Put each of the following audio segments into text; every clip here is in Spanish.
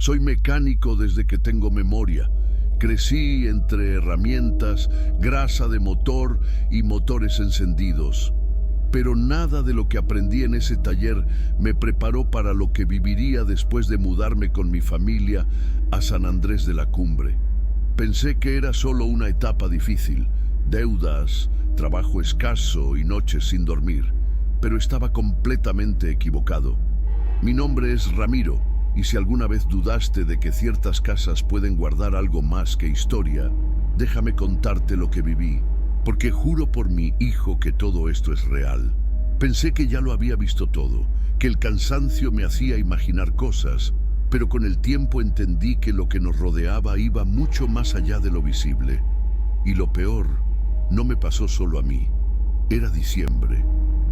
Soy mecánico desde que tengo memoria. Crecí entre herramientas, grasa de motor y motores encendidos. Pero nada de lo que aprendí en ese taller me preparó para lo que viviría después de mudarme con mi familia a San Andrés de la Cumbre. Pensé que era solo una etapa difícil, deudas, trabajo escaso y noches sin dormir, pero estaba completamente equivocado. Mi nombre es Ramiro, y si alguna vez dudaste de que ciertas casas pueden guardar algo más que historia, déjame contarte lo que viví, porque juro por mi hijo que todo esto es real. Pensé que ya lo había visto todo, que el cansancio me hacía imaginar cosas, pero con el tiempo entendí que lo que nos rodeaba iba mucho más allá de lo visible. Y lo peor, no me pasó solo a mí. Era diciembre,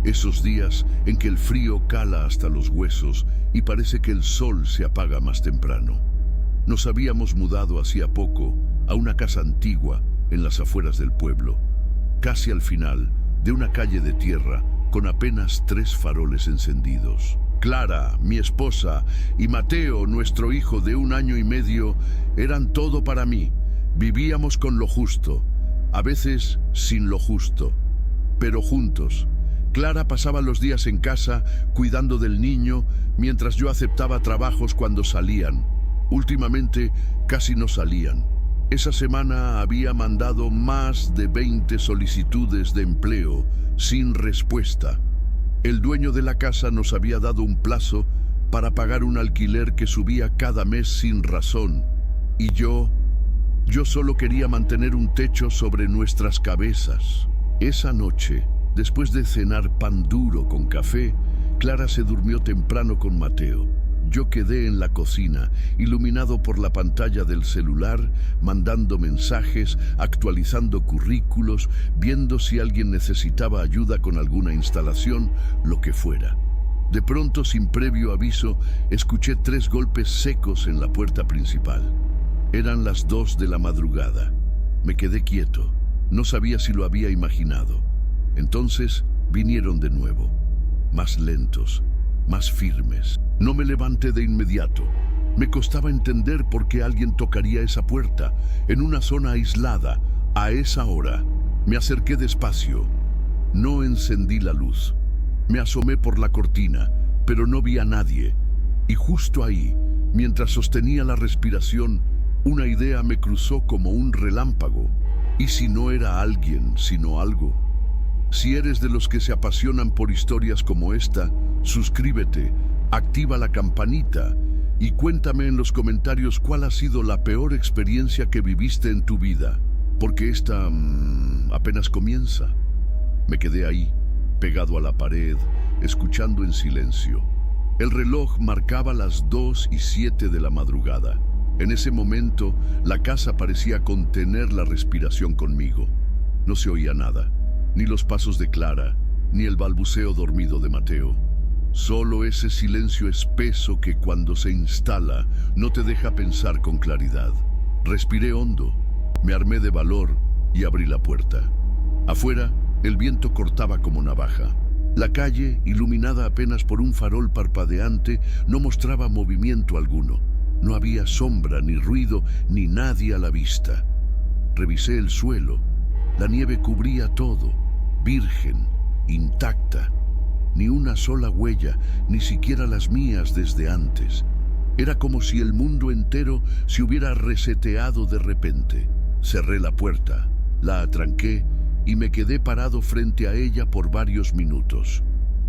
esos días en que el frío cala hasta los huesos y parece que el sol se apaga más temprano. Nos habíamos mudado hacía poco a una casa antigua en las afueras del pueblo, casi al final de una calle de tierra con apenas 3 faroles encendidos. Clara, mi esposa, y Mateo, nuestro hijo de 1 año y medio, eran todo para mí. Vivíamos con lo justo, a veces sin lo justo, pero juntos. Clara pasaba los días en casa cuidando del niño mientras yo aceptaba trabajos cuando salían. Últimamente casi no salían. Esa semana había mandado más de 20 solicitudes de empleo sin respuesta. El dueño de la casa nos había dado un plazo para pagar un alquiler que subía cada mes sin razón. Y yo solo quería mantener un techo sobre nuestras cabezas. Esa noche, después de cenar pan duro con café, Clara se durmió temprano con Mateo. Yo quedé en la cocina, iluminado por la pantalla del celular, mandando mensajes, actualizando currículos, viendo si alguien necesitaba ayuda con alguna instalación, lo que fuera. De pronto, sin previo aviso, escuché 3 golpes secos en la puerta principal. Eran las 2 de la madrugada. Me quedé quieto. No sabía si lo había imaginado. Entonces vinieron de nuevo, más lentos, más firmes. No me levanté de inmediato. Me costaba entender por qué alguien tocaría esa puerta, en una zona aislada, a esa hora. Me acerqué despacio. No encendí la luz. Me asomé por la cortina, pero no vi a nadie. Y justo ahí, mientras sostenía la respiración, una idea me cruzó como un relámpago. ¿Y si no era alguien, sino algo? Si eres de los que se apasionan por historias como esta, suscríbete, activa la campanita y cuéntame en los comentarios cuál ha sido la peor experiencia que viviste en tu vida, porque esta apenas comienza. Me quedé ahí, pegado a la pared, escuchando en silencio. El reloj marcaba las 2:07 de la madrugada. En ese momento, la casa parecía contener la respiración conmigo. No se oía nada, ni los pasos de Clara, ni el balbuceo dormido de Mateo. Solo ese silencio espeso que cuando se instala no te deja pensar con claridad. Respiré hondo, me armé de valor y abrí la puerta. Afuera, el viento cortaba como navaja. La calle, iluminada apenas por un farol parpadeante, no mostraba movimiento alguno. No había sombra, ni ruido, ni nadie a la vista. Revisé el suelo. La nieve cubría todo, virgen, intacta. Ni una sola huella, ni siquiera las mías desde antes. Era como si el mundo entero se hubiera reseteado de repente. Cerré la puerta, la atranqué y me quedé parado frente a ella por varios minutos.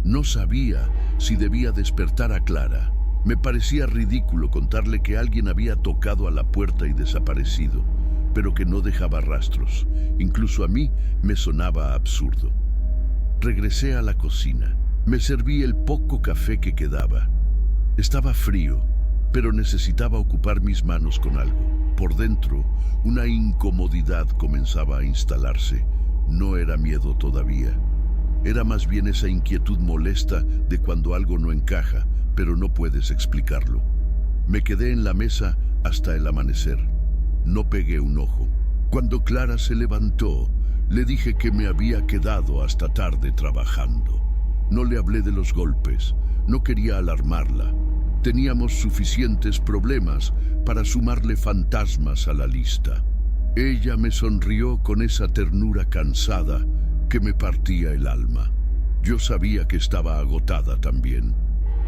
No sabía si debía despertar a Clara. Me parecía ridículo contarle que alguien había tocado a la puerta y desaparecido, pero que no dejaba rastros. Incluso a mí me sonaba absurdo. Regresé a la cocina. Me serví el poco café que quedaba. Estaba frío, pero necesitaba ocupar mis manos con algo. Por dentro, una incomodidad comenzaba a instalarse. No era miedo todavía. Era más bien esa inquietud molesta de cuando algo no encaja, pero no puedes explicarlo. Me quedé en la mesa hasta el amanecer. No pegué un ojo. Cuando Clara se levantó, le dije que me había quedado hasta tarde trabajando. No le hablé de los golpes, no quería alarmarla. Teníamos suficientes problemas para sumarle fantasmas a la lista. Ella me sonrió con esa ternura cansada que me partía el alma. Yo sabía que estaba agotada también,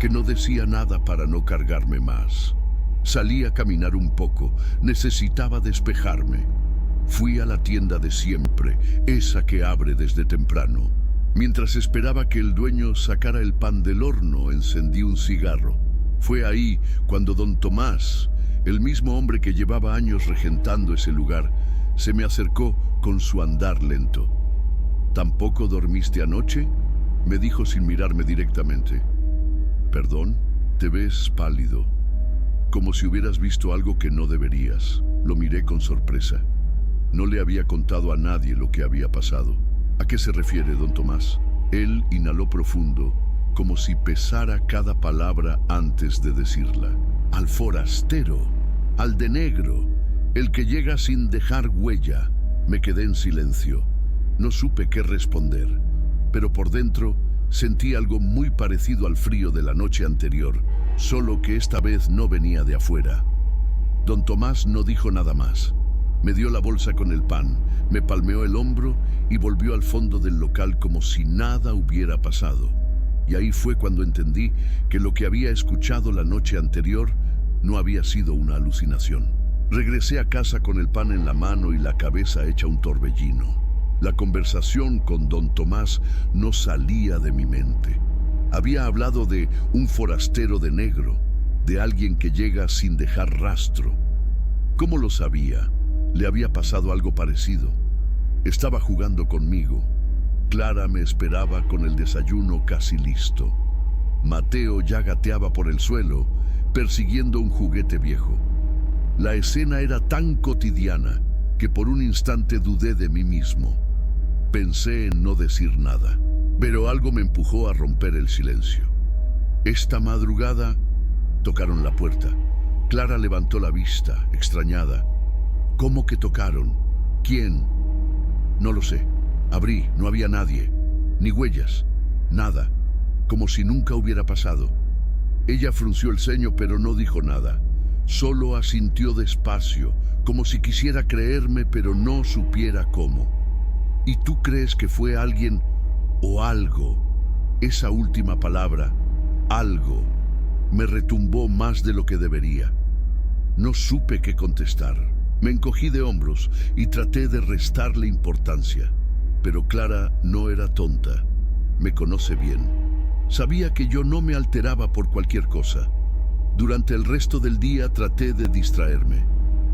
que no decía nada para no cargarme más. Salí a caminar un poco, necesitaba despejarme. Fui a la tienda de siempre, esa que abre desde temprano. Mientras esperaba que el dueño sacara el pan del horno, encendí un cigarro. Fue ahí cuando don Tomás, el mismo hombre que llevaba años regentando ese lugar, se me acercó con su andar lento. ¿Tampoco dormiste anoche?, me dijo sin mirarme directamente. Perdón, te ves pálido, como si hubieras visto algo que no deberías. Lo miré con sorpresa. No le había contado a nadie lo que había pasado. ¿A qué se refiere, don Tomás? Él inhaló profundo, como si pesara cada palabra antes de decirla. Al forastero, al de negro, el que llega sin dejar huella. Me quedé en silencio. No supe qué responder, pero por dentro sentí algo muy parecido al frío de la noche anterior, solo que esta vez no venía de afuera. Don Tomás no dijo nada más. Me dio la bolsa con el pan, me palmeó el hombro y volvió al fondo del local como si nada hubiera pasado. Y ahí fue cuando entendí que lo que había escuchado la noche anterior no había sido una alucinación. Regresé a casa con el pan en la mano y la cabeza hecha un torbellino. La conversación con don Tomás no salía de mi mente. Había hablado de un forastero de negro, de alguien que llega sin dejar rastro. ¿Cómo lo sabía? Le había pasado algo parecido. Estaba jugando conmigo. Clara me esperaba con el desayuno casi listo. Mateo ya gateaba por el suelo, persiguiendo un juguete viejo. La escena era tan cotidiana que por un instante dudé de mí mismo. Pensé en no decir nada, pero algo me empujó a romper el silencio. Esta madrugada tocaron la puerta. Clara levantó la vista, extrañada. ¿Cómo que tocaron? ¿Quién? No lo sé. Abrí, no había nadie, ni huellas, nada, como si nunca hubiera pasado. Ella frunció el ceño, pero no dijo nada. Solo asintió despacio, como si quisiera creerme, pero no supiera cómo. ¿Y tú crees que fue alguien o algo? Esa última palabra, algo, me retumbó más de lo que debería. No supe qué contestar. Me encogí de hombros y traté de restarle importancia. Pero Clara no era tonta. Me conoce bien. Sabía que yo no me alteraba por cualquier cosa. Durante el resto del día traté de distraerme.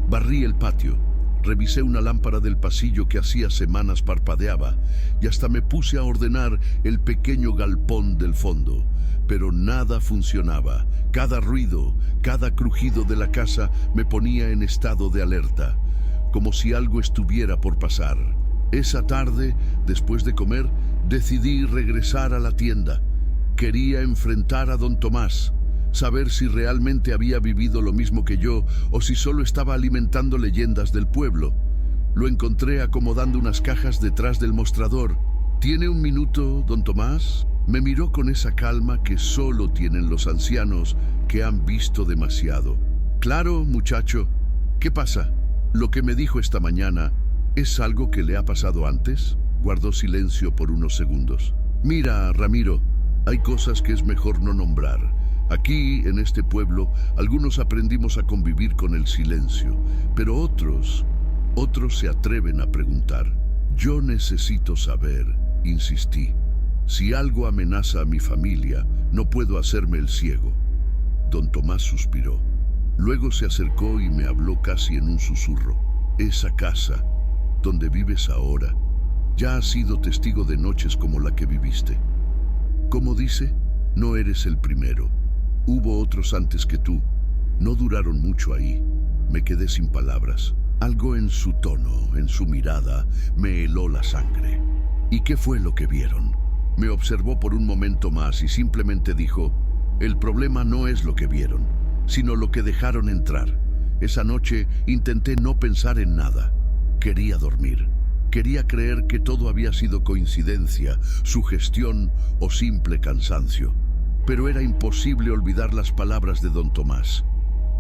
Barrí el patio, revisé una lámpara del pasillo que hacía semanas parpadeaba y hasta me puse a ordenar el pequeño galpón del fondo. Pero nada funcionaba. Cada ruido, cada crujido de la casa me ponía en estado de alerta, como si algo estuviera por pasar. Esa tarde, después de comer, decidí regresar a la tienda. Quería enfrentar a don Tomás, saber si realmente había vivido lo mismo que yo o si solo estaba alimentando leyendas del pueblo. Lo encontré acomodando unas cajas detrás del mostrador. ¿Tiene un minuto, don Tomás? Me miró con esa calma que solo tienen los ancianos que han visto demasiado. Claro, muchacho. ¿Qué pasa? Lo que me dijo esta mañana, ¿es algo que le ha pasado antes? Guardó silencio por unos segundos. Mira, Ramiro, hay cosas que es mejor no nombrar. Aquí, en este pueblo, algunos aprendimos a convivir con el silencio, pero otros se atreven a preguntar. Yo necesito saber, insistí. Si algo amenaza a mi familia, no puedo hacerme el ciego. Don Tomás suspiró. Luego se acercó y me habló casi en un susurro. Esa casa, donde vives ahora, ya ha sido testigo de noches como la que viviste. Como dice, no eres el primero. Hubo otros antes que tú. No duraron mucho ahí. Me quedé sin palabras. Algo en su tono, en su mirada, me heló la sangre. ¿Y qué fue lo que vieron? Me observó por un momento más y simplemente dijo, el problema no es lo que vieron, sino lo que dejaron entrar. Esa noche intenté no pensar en nada. Quería dormir. Quería creer que todo había sido coincidencia, sugestión o simple cansancio. pero era imposible olvidar las palabras de don Tomás.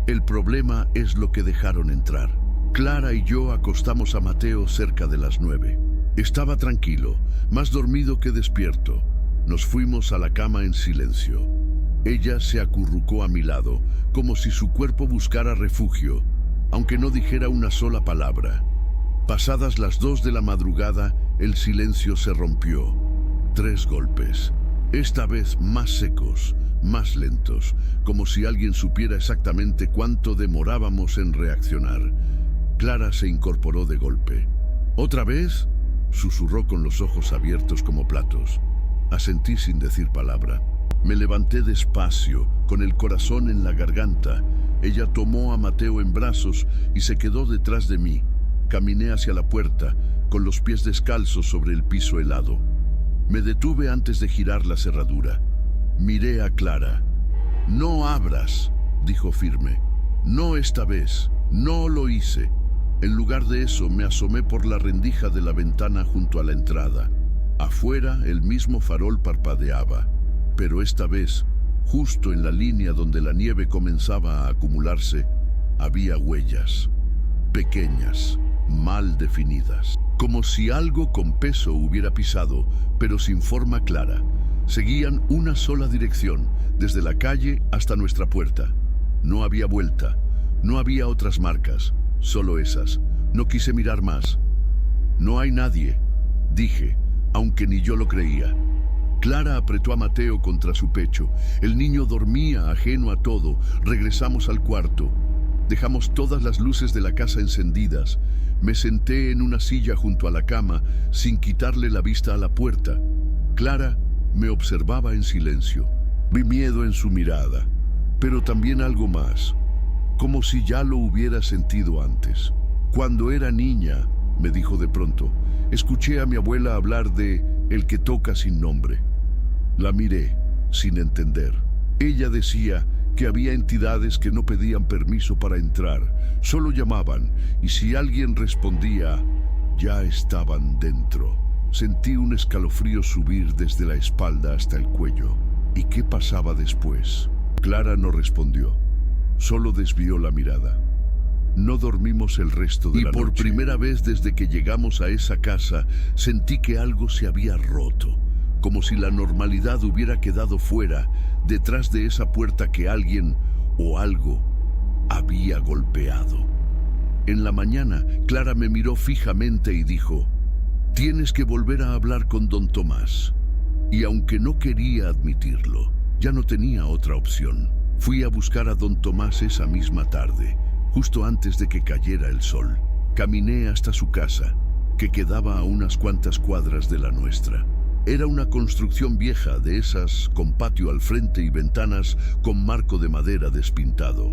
El problema es lo que dejaron entrar. Clara y yo acostamos a Mateo cerca de las 9. Estaba tranquilo, más dormido que despierto. Nos fuimos a la cama en silencio. Ella se acurrucó a mi lado, como si su cuerpo buscara refugio, aunque no dijera una sola palabra. Pasadas las 2 de la madrugada, el silencio se rompió. 3 golpes, esta vez más secos, más lentos, como si alguien supiera exactamente cuánto demorábamos en reaccionar. Clara se incorporó de golpe. ¿Otra vez?, susurró con los ojos abiertos como platos. Asentí sin decir palabra. Me levanté despacio, con el corazón en la garganta. Ella tomó a Mateo en brazos y se quedó detrás de mí. Caminé hacia la puerta, con los pies descalzos sobre el piso helado. Me detuve antes de girar la cerradura. Miré a Clara. «No abras», dijo firme. «No esta vez. No lo hice». En lugar de eso, me asomé por la rendija de la ventana junto a la entrada. Afuera, el mismo farol parpadeaba, pero esta vez, justo en la línea donde la nieve comenzaba a acumularse, había huellas, pequeñas, mal definidas, como si algo con peso hubiera pisado, pero sin forma clara. Seguían una sola dirección, desde la calle hasta nuestra puerta. No había vuelta, no había otras marcas. Solo esas. No quise mirar más. «No hay nadie», dije, aunque ni yo lo creía. Clara apretó a Mateo contra su pecho. El niño dormía ajeno a todo. Regresamos al cuarto. Dejamos todas las luces de la casa encendidas. Me senté en una silla junto a la cama, sin quitarle la vista a la puerta. Clara me observaba en silencio. Vi miedo en su mirada, pero también algo más. Como si ya lo hubiera sentido antes. «Cuando era niña», me dijo de pronto, «escuché a mi abuela hablar de el que toca sin nombre». La miré, sin entender. Ella decía que había entidades que no pedían permiso para entrar, solo llamaban, y si alguien respondía, ya estaban dentro. Sentí un escalofrío subir desde la espalda hasta el cuello. ¿Y qué pasaba después? Clara no respondió. Solo desvió la mirada. No dormimos el resto de la noche. Y por primera vez desde que llegamos a esa casa, sentí que algo se había roto, como si la normalidad hubiera quedado fuera, detrás de esa puerta que alguien o algo había golpeado. En la mañana, Clara me miró fijamente y dijo: «Tienes que volver a hablar con don Tomás». Y aunque no quería admitirlo, ya no tenía otra opción. Fui a buscar a don Tomás esa misma tarde, justo antes de que cayera el sol. Caminé hasta su casa, que quedaba a unas cuantas cuadras de la nuestra. Era una construcción vieja, de esas con patio al frente y ventanas con marco de madera despintado.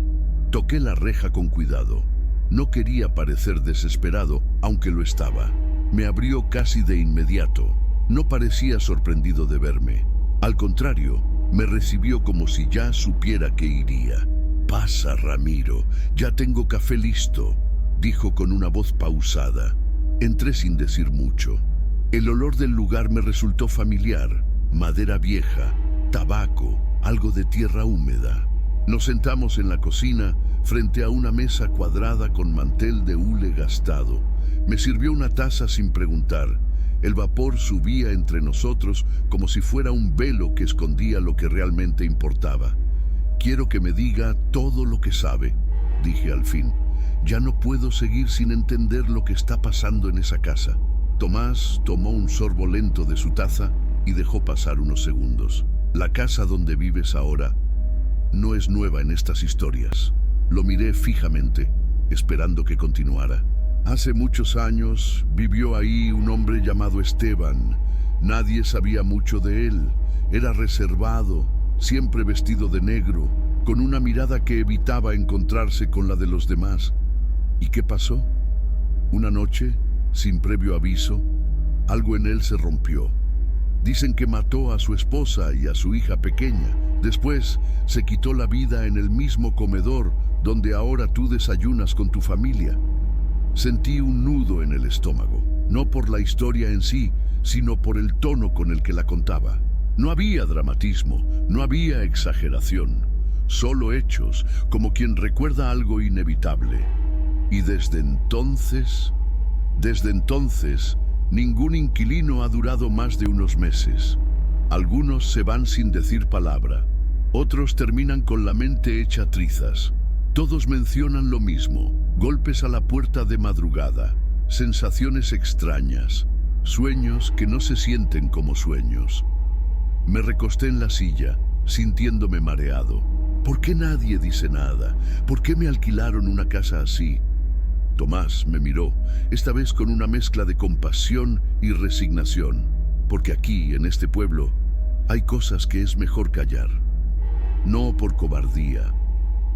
Toqué la reja con cuidado. No quería parecer desesperado, aunque lo estaba. Me abrió casi de inmediato. No parecía sorprendido de verme. Al contrario, me recibió como si ya supiera que iría. «Pasa, Ramiro, ya tengo café listo», dijo con una voz pausada. Entré sin decir mucho. El olor del lugar me resultó familiar. Madera vieja, tabaco, algo de tierra húmeda. Nos sentamos en la cocina, frente a una mesa cuadrada con mantel de hule gastado. Me sirvió una taza sin preguntar. El vapor subía entre nosotros como si fuera un velo que escondía lo que realmente importaba. «Quiero que me diga todo lo que sabe», dije al fin. «Ya no puedo seguir sin entender lo que está pasando en esa casa». Tomás tomó un sorbo lento de su taza y dejó pasar unos segundos. «La casa donde vives ahora no es nueva en estas historias». Lo miré fijamente, esperando que continuara. «Hace muchos años vivió ahí un hombre llamado Esteban. Nadie sabía mucho de él. Era reservado, siempre vestido de negro, con una mirada que evitaba encontrarse con la de los demás. ¿Y qué pasó? Una noche, sin previo aviso, algo en él se rompió. Dicen que mató a su esposa y a su hija pequeña. Después se quitó la vida en el mismo comedor donde ahora tú desayunas con tu familia». Sentí un nudo en el estómago, no por la historia en sí, sino por el tono con el que la contaba. No había dramatismo, no había exageración, solo hechos, como quien recuerda algo inevitable. Y desde entonces, ningún inquilino ha durado más de unos meses. Algunos se van sin decir palabra, otros terminan con la mente hecha trizas. Todos mencionan lo mismo: golpes a la puerta de madrugada, sensaciones extrañas, sueños que no se sienten como sueños. Me recosté en la silla, sintiéndome mareado. ¿Por qué nadie dice nada? ¿Por qué me alquilaron una casa así? Tomás me miró, esta vez con una mezcla de compasión y resignación, porque aquí, en este pueblo, hay cosas que es mejor callar. No por cobardía,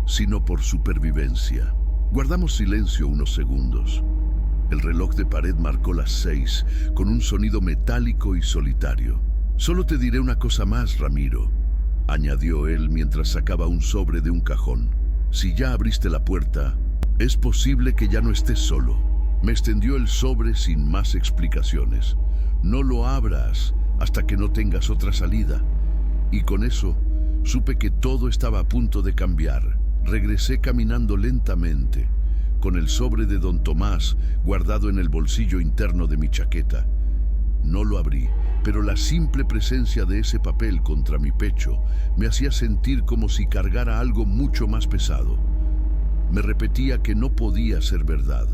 sino por supervivencia. Guardamos silencio unos segundos. El reloj de pared marcó las 6, con un sonido metálico y solitario. «Solo te diré una cosa más, Ramiro», añadió él mientras sacaba un sobre de un cajón. «Si ya abriste la puerta, es posible que ya no estés solo». Me extendió el sobre sin más explicaciones. «No lo abras hasta que no tengas otra salida». Y con eso, supe que todo estaba a punto de cambiar. Regresé caminando lentamente, con el sobre de don Tomás guardado en el bolsillo interno de mi chaqueta. No lo abrí, pero la simple presencia de ese papel contra mi pecho me hacía sentir como si cargara algo mucho más pesado. Me repetía que no podía ser verdad,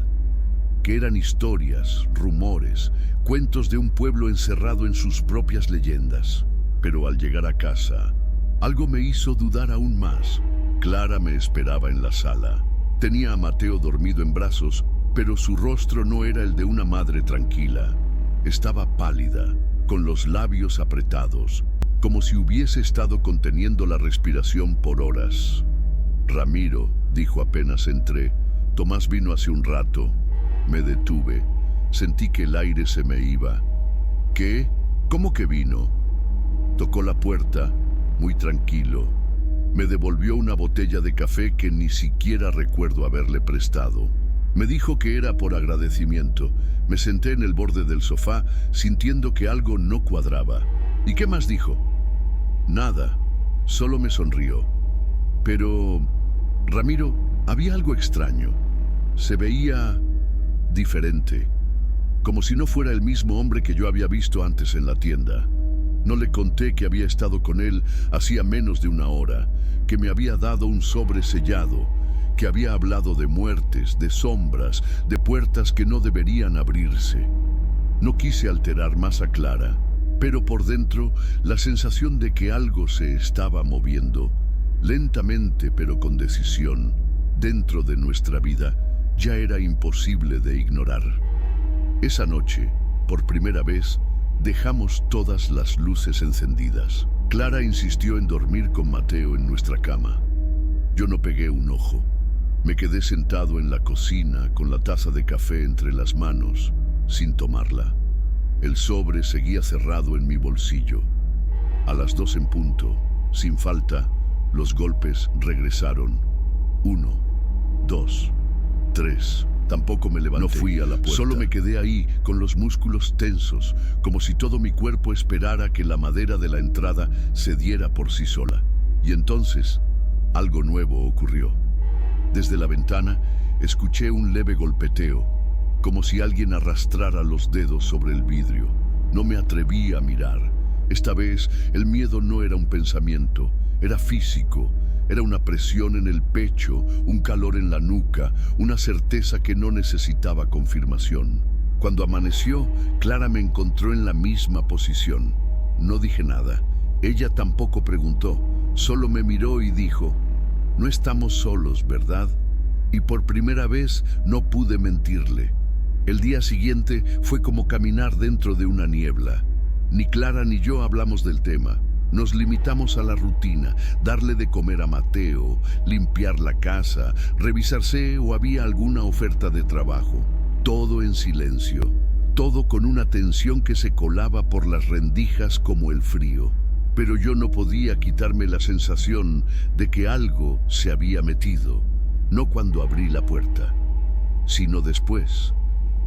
que eran historias, rumores, cuentos de un pueblo encerrado en sus propias leyendas. Pero al llegar a casa, algo me hizo dudar aún más. Clara me esperaba en la sala. Tenía a Mateo dormido en brazos, pero su rostro no era el de una madre tranquila. Estaba pálida, con los labios apretados, como si hubiese estado conteniendo la respiración por horas. «Ramiro», dijo apenas entré, «Tomás vino hace un rato». Me detuve. Sentí que el aire se me iba. «¿Qué? ¿Cómo que vino?» Tocó la puerta, muy tranquilo. Me devolvió una botella de café que ni siquiera recuerdo haberle prestado. Me dijo que era por agradecimiento. Me senté en el borde del sofá, sintiendo que algo no cuadraba. ¿Y qué más dijo? Nada, solo me sonrió. Pero, Ramiro, había algo extraño. Se veía diferente, como si no fuera el mismo hombre que yo había visto antes en la tienda. No le conté que había estado con él hacía menos de una hora, que me había dado un sobre sellado, que había hablado de muertes, de sombras, de puertas que no deberían abrirse. No quise alterar más a Clara, pero por dentro la sensación de que algo se estaba moviendo, lentamente pero con decisión, dentro de nuestra vida, ya era imposible de ignorar. Esa noche, por primera vez, dejamos todas las luces encendidas. Clara insistió en dormir con Mateo en nuestra cama. Yo no pegué un ojo. Me quedé sentado en la cocina con la taza de café entre las manos, sin tomarla. El sobre seguía cerrado en mi bolsillo. A las 2 en punto, sin falta, los golpes regresaron. 1, 2, 3. Tampoco me levanté. No fui a la puerta. Solo me quedé ahí, con los músculos tensos, como si todo mi cuerpo esperara que la madera de la entrada cediera por sí sola. Y entonces, algo nuevo ocurrió. Desde la ventana, escuché un leve golpeteo, como si alguien arrastrara los dedos sobre el vidrio. No me atreví a mirar. Esta vez, el miedo no era un pensamiento, era físico. Era una presión en el pecho, un calor en la nuca, una certeza que no necesitaba confirmación. Cuando amaneció, Clara me encontró en la misma posición. No dije nada. Ella tampoco preguntó, solo me miró y dijo: «No estamos solos, ¿verdad?». Y por primera vez no pude mentirle. El día siguiente fue como caminar dentro de una niebla. Ni Clara ni yo hablamos del tema. Nos limitamos a la rutina, darle de comer a Mateo, limpiar la casa, revisarse o había alguna oferta de trabajo. Todo en silencio, todo con una tensión que se colaba por las rendijas como el frío. Pero yo no podía quitarme la sensación de que algo se había metido, no cuando abrí la puerta, sino después,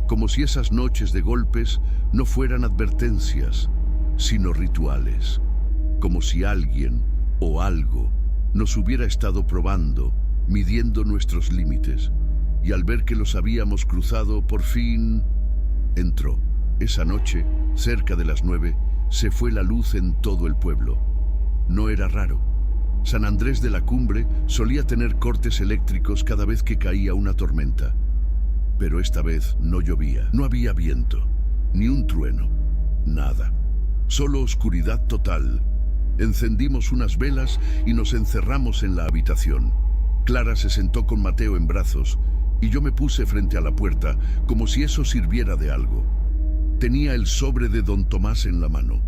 como si esas noches de golpes no fueran advertencias, sino rituales. como si alguien o algo nos hubiera estado probando, midiendo nuestros límites. Y al ver que los habíamos cruzado, por fin entró. Esa noche, cerca de las 9, se fue la luz en todo el pueblo. No era raro. San Andrés de la Cumbre solía tener cortes eléctricos cada vez que caía una tormenta. Pero esta vez no llovía, no había viento, ni un trueno, nada. Solo oscuridad total. Encendimos unas velas y nos encerramos en la habitación. Clara se sentó con Mateo en brazos y yo me puse frente a la puerta como si eso sirviera de algo. Tenía el sobre de don Tomás en la mano.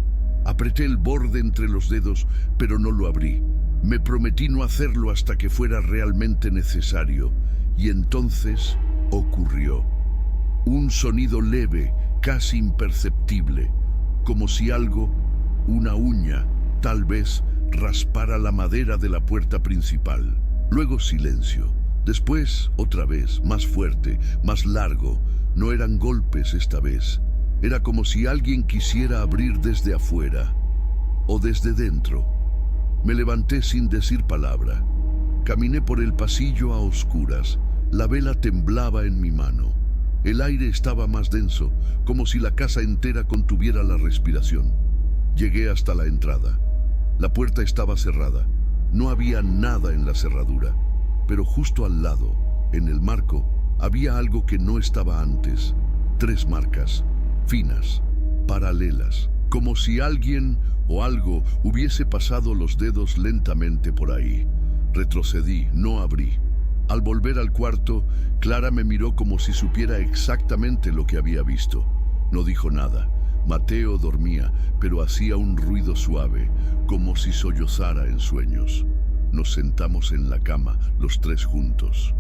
Apreté el borde entre los dedos, pero no lo abrí. Me prometí no hacerlo hasta que fuera realmente necesario. Y entonces ocurrió. Un sonido leve, casi imperceptible, como si algo, una uña, tal vez, raspara la madera de la puerta principal. Luego silencio. Después, otra vez, más fuerte, más largo. No eran golpes esta vez. Era como si alguien quisiera abrir desde afuera o desde dentro. Me levanté sin decir palabra. Caminé por el pasillo a oscuras. La vela temblaba en mi mano. El aire estaba más denso, como si la casa entera contuviera la respiración. Llegué hasta la entrada. La puerta estaba cerrada. No había nada en la cerradura. Pero justo al lado, en el marco, había algo que no estaba antes. 3 marcas, finas, paralelas, como si alguien o algo hubiese pasado los dedos lentamente por ahí. Retrocedí, no abrí. Al volver al cuarto, Clara me miró como si supiera exactamente lo que había visto. No dijo nada. Mateo dormía, pero hacía un ruido suave, como si sollozara en sueños. Nos sentamos en la cama, los 3 juntos.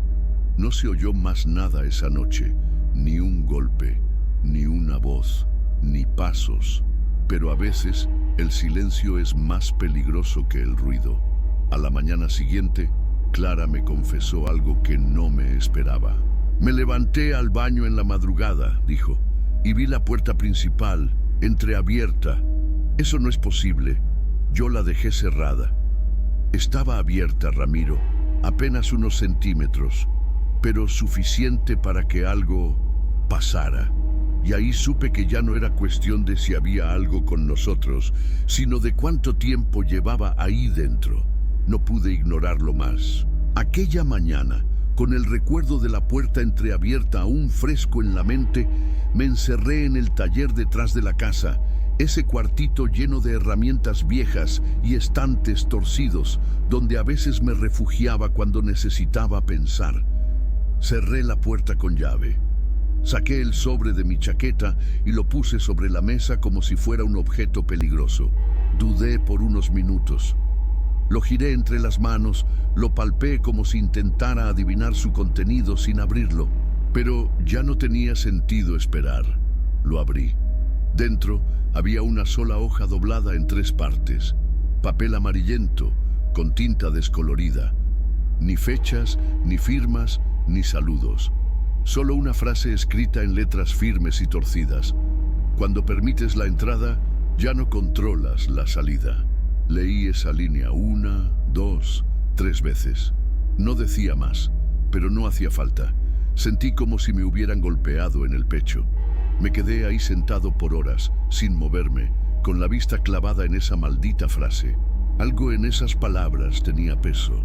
No se oyó más nada esa noche, ni un golpe, ni una voz, ni pasos. Pero a veces el silencio es más peligroso que el ruido. A la mañana siguiente, Clara me confesó algo que no me esperaba. Me levanté al baño en la madrugada, dijo, y vi la puerta principal entreabierta. Eso no es posible. Yo la dejé cerrada. Estaba abierta, Ramiro, apenas unos centímetros, pero suficiente para que algo pasara. Y ahí supe que ya no era cuestión de si había algo con nosotros, sino de cuánto tiempo llevaba ahí dentro. No pude ignorarlo más. Aquella mañana, con el recuerdo de la puerta entreabierta aún fresco en la mente, me encerré en el taller detrás de la casa, ese cuartito lleno de herramientas viejas y estantes torcidos, donde a veces me refugiaba cuando necesitaba pensar. Cerré la puerta con llave. Saqué el sobre de mi chaqueta y lo puse sobre la mesa como si fuera un objeto peligroso. Dudé por unos minutos. Lo giré entre las manos, lo palpé como si intentara adivinar su contenido sin abrirlo. Pero ya no tenía sentido esperar. Lo abrí. Dentro había una sola hoja doblada en 3 partes. Papel amarillento, con tinta descolorida. Ni fechas, ni firmas, ni saludos. Solo una frase escrita en letras firmes y torcidas. Cuando permites la entrada, ya no controlas la salida. Leí esa línea 1, 2, 3 veces. No decía más, pero no hacía falta. Sentí como si me hubieran golpeado en el pecho. Me quedé ahí sentado por horas, sin moverme, con la vista clavada en esa maldita frase. Algo en esas palabras tenía peso.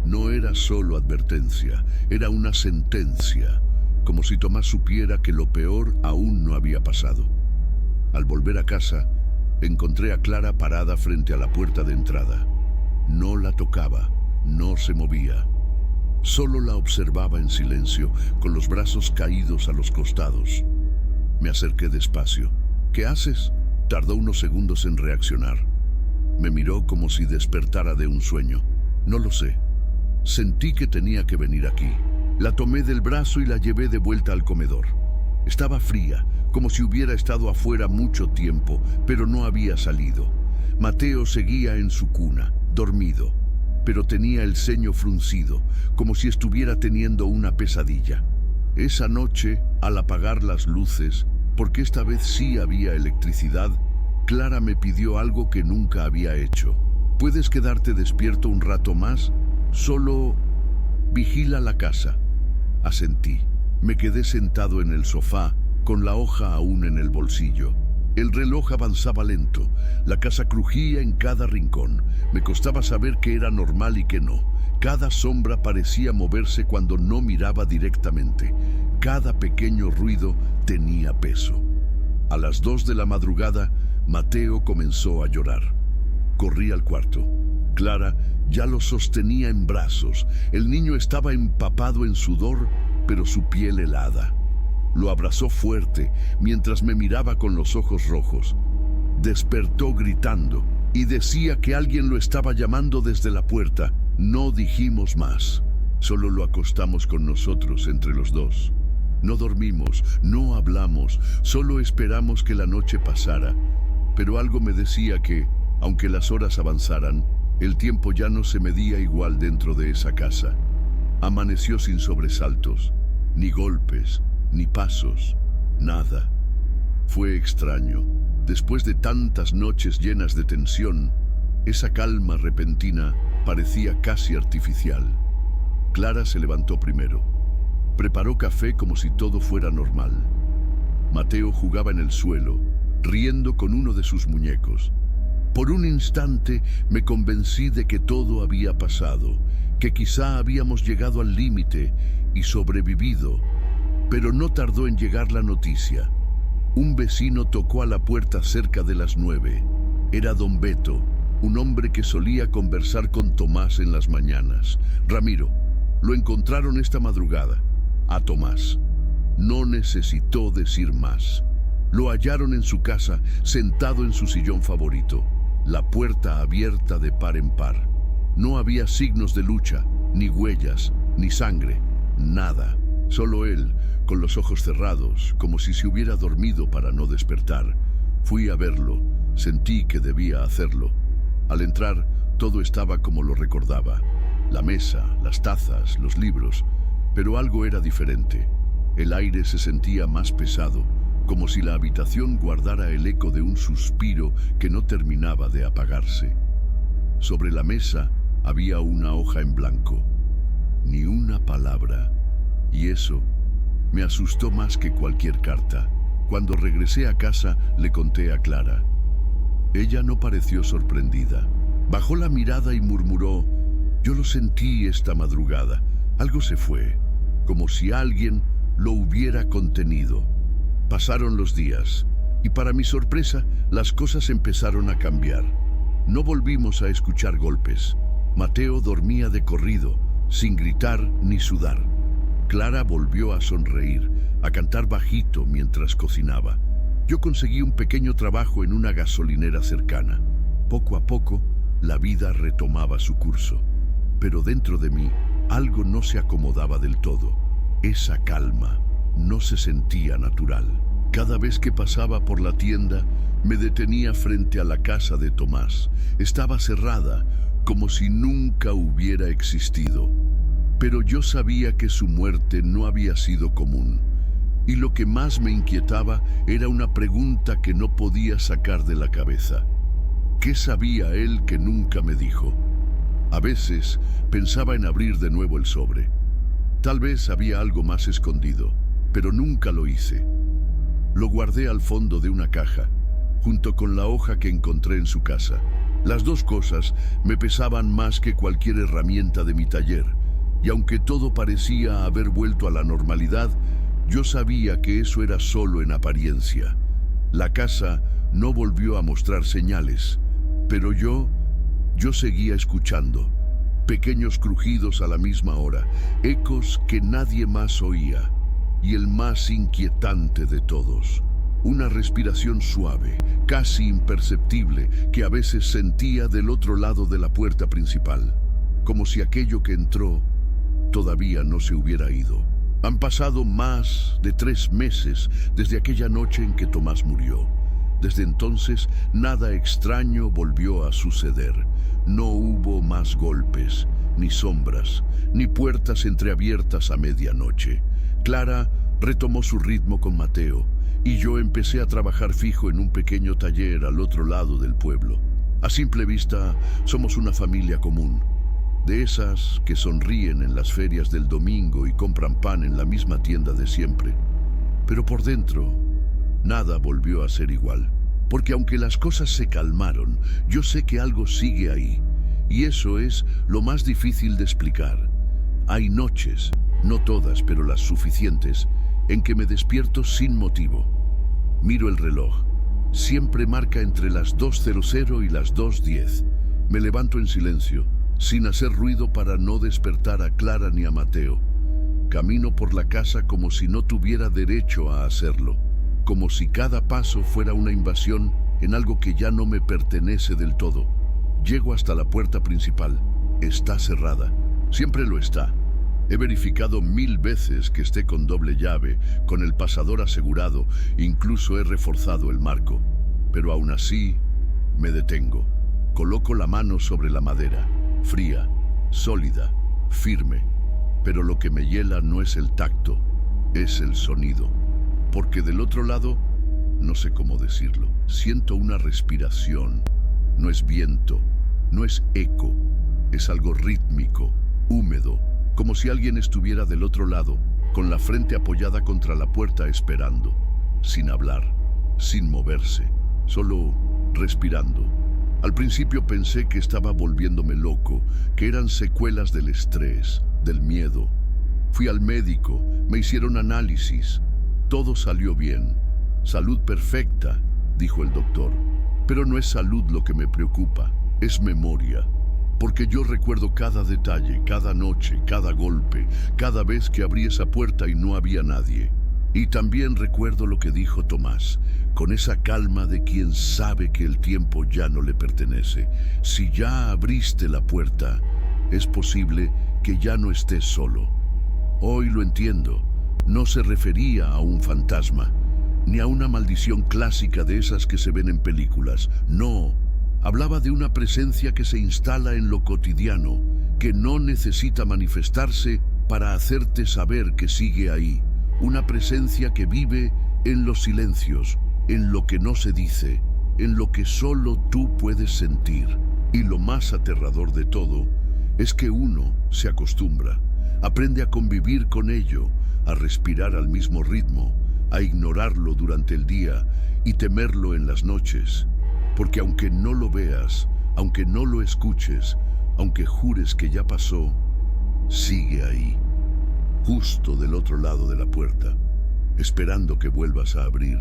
No era solo advertencia, era una sentencia, como si Tomás supiera que lo peor aún no había pasado. Al volver a casa, encontré a Clara parada frente a la puerta de entrada. No la tocaba, no se movía. Solo la observaba en silencio, con los brazos caídos a los costados. Me acerqué despacio. ¿Qué haces? Tardó unos segundos en reaccionar. Me miró como si despertara de un sueño. No lo sé. Sentí que tenía que venir aquí. La tomé del brazo y la llevé de vuelta al comedor. Estaba fría, como si hubiera estado afuera mucho tiempo, pero no había salido. Mateo seguía en su cuna, dormido, pero tenía el ceño fruncido, como si estuviera teniendo una pesadilla. Esa noche, al apagar las luces, porque esta vez sí había electricidad, Clara me pidió algo que nunca había hecho. ¿Puedes quedarte despierto un rato más? Solo vigila la casa. Asentí. Me quedé sentado en el sofá, con la hoja aún en el bolsillo. El reloj avanzaba lento. La casa crujía en cada rincón. Me costaba saber qué era normal y qué no. Cada sombra parecía moverse cuando no miraba directamente. Cada pequeño ruido tenía peso. A las 2 de la madrugada, Mateo comenzó a llorar. Corrí al cuarto. Clara ya lo sostenía en brazos. El niño estaba empapado en sudor, pero su piel helada. Lo abrazó fuerte mientras me miraba con los ojos rojos. Despertó gritando y decía que alguien lo estaba llamando desde la puerta. No dijimos más. Solo lo acostamos con nosotros entre los dos. No dormimos, no hablamos, solo esperamos que la noche pasara. Pero algo me decía que, aunque las horas avanzaran, el tiempo ya no se medía igual dentro de esa casa. Amaneció sin sobresaltos, ni golpes, ni pasos, nada. Fue extraño. Después de tantas noches llenas de tensión, esa calma repentina parecía casi artificial. Clara se levantó primero. Preparó café como si todo fuera normal. Mateo jugaba en el suelo, riendo con uno de sus muñecos. Por un instante me convencí de que todo había pasado, que quizá habíamos llegado al límite y sobrevivido. Pero no tardó en llegar la noticia. Un vecino tocó a la puerta cerca de las 9. Era don Beto, un hombre que solía conversar con Tomás en las mañanas. Ramiro, lo encontraron esta madrugada. A Tomás. No necesitó decir más. Lo hallaron en su casa, sentado en su sillón favorito, la puerta abierta de par en par. No había signos de lucha, ni huellas, ni sangre, nada. Solo él, con los ojos cerrados, como si se hubiera dormido para no despertar. Fui a verlo, sentí que debía hacerlo. Al entrar, todo estaba como lo recordaba. La mesa, las tazas, los libros. Pero algo era diferente. El aire se sentía más pesado, como si la habitación guardara el eco de un suspiro que no terminaba de apagarse. Sobre la mesa había una hoja en blanco. Ni una palabra. Y eso me asustó más que cualquier carta. Cuando regresé a casa, le conté a Clara. Ella no pareció sorprendida. Bajó la mirada y murmuró: «Yo lo sentí esta madrugada. Algo se fue, como si alguien lo hubiera contenido». Pasaron los días, y para mi sorpresa, las cosas empezaron a cambiar. No volvimos a escuchar golpes. Mateo dormía de corrido, sin gritar ni sudar. Clara volvió a sonreír, a cantar bajito mientras cocinaba. Yo conseguí un pequeño trabajo en una gasolinera cercana. Poco a poco, la vida retomaba su curso. Pero dentro de mí, algo no se acomodaba del todo. Esa calma no se sentía natural. Cada vez que pasaba por la tienda, me detenía frente a la casa de Tomás. Estaba cerrada, como si nunca hubiera existido. Pero yo sabía que su muerte no había sido común. Y lo que más me inquietaba era una pregunta que no podía sacar de la cabeza. ¿Qué sabía él que nunca me dijo? A veces pensaba en abrir de nuevo el sobre. Tal vez había algo más escondido, pero nunca lo hice. Lo guardé al fondo de una caja, junto con la hoja que encontré en su casa. Las dos cosas me pesaban más que cualquier herramienta de mi taller, y aunque todo parecía haber vuelto a la normalidad, yo sabía que eso era solo en apariencia. La casa no volvió a mostrar señales, pero yo seguía escuchando. Pequeños crujidos a la misma hora, ecos que nadie más oía, y el más inquietante de todos, una respiración suave, casi imperceptible, que a veces sentía del otro lado de la puerta principal, como si aquello que entró todavía no se hubiera ido. Han pasado más de 3 meses desde aquella noche en que Tomás murió. Desde entonces, nada extraño volvió a suceder. No hubo más golpes, ni sombras, ni puertas entreabiertas a medianoche. Clara retomó su ritmo con Mateo, y yo empecé a trabajar fijo en un pequeño taller al otro lado del pueblo. A simple vista, somos una familia común, de esas que sonríen en las ferias del domingo y compran pan en la misma tienda de siempre. Pero por dentro, nada volvió a ser igual, porque aunque las cosas se calmaron, yo sé que algo sigue ahí, y eso es lo más difícil de explicar. Hay noches, no todas, pero las suficientes, en que me despierto sin motivo. Miro el reloj. Siempre marca entre las 2:00 y las 2:10. Me levanto en silencio, sin hacer ruido para no despertar a Clara ni a Mateo. Camino por la casa como si no tuviera derecho a hacerlo, como si cada paso fuera una invasión en algo que ya no me pertenece del todo. Llego hasta la puerta principal. Está cerrada. Siempre lo está. He verificado 1000 veces que esté con doble llave, con el pasador asegurado, incluso he reforzado el marco. Pero aún así, me detengo. Coloco la mano sobre la madera, fría, sólida, firme. Pero lo que me hiela no es el tacto, es el sonido. Porque del otro lado, no sé cómo decirlo, siento una respiración. No es viento, no es eco, es algo rítmico, húmedo, como si alguien estuviera del otro lado, con la frente apoyada contra la puerta esperando, sin hablar, sin moverse, solo respirando. Al principio pensé que estaba volviéndome loco, que eran secuelas del estrés, del miedo. Fui al médico, me hicieron análisis. Todo salió bien. Salud perfecta, dijo el doctor. Pero no es salud lo que me preocupa, es memoria. Porque yo recuerdo cada detalle, cada noche, cada golpe, cada vez que abrí esa puerta y no había nadie. Y también recuerdo lo que dijo Tomás, con esa calma de quien sabe que el tiempo ya no le pertenece. Si ya abriste la puerta, es posible que ya no estés solo. Hoy lo entiendo, no se refería a un fantasma, ni a una maldición clásica de esas que se ven en películas. No, hablaba de una presencia que se instala en lo cotidiano, que no necesita manifestarse para hacerte saber que sigue ahí. Una presencia que vive en los silencios, en lo que no se dice, en lo que solo tú puedes sentir. Y lo más aterrador de todo es que uno se acostumbra, aprende a convivir con ello, a respirar al mismo ritmo, a ignorarlo durante el día y temerlo en las noches. Porque aunque no lo veas, aunque no lo escuches, aunque jures que ya pasó, sigue ahí, justo del otro lado de la puerta, esperando que vuelvas a abrir.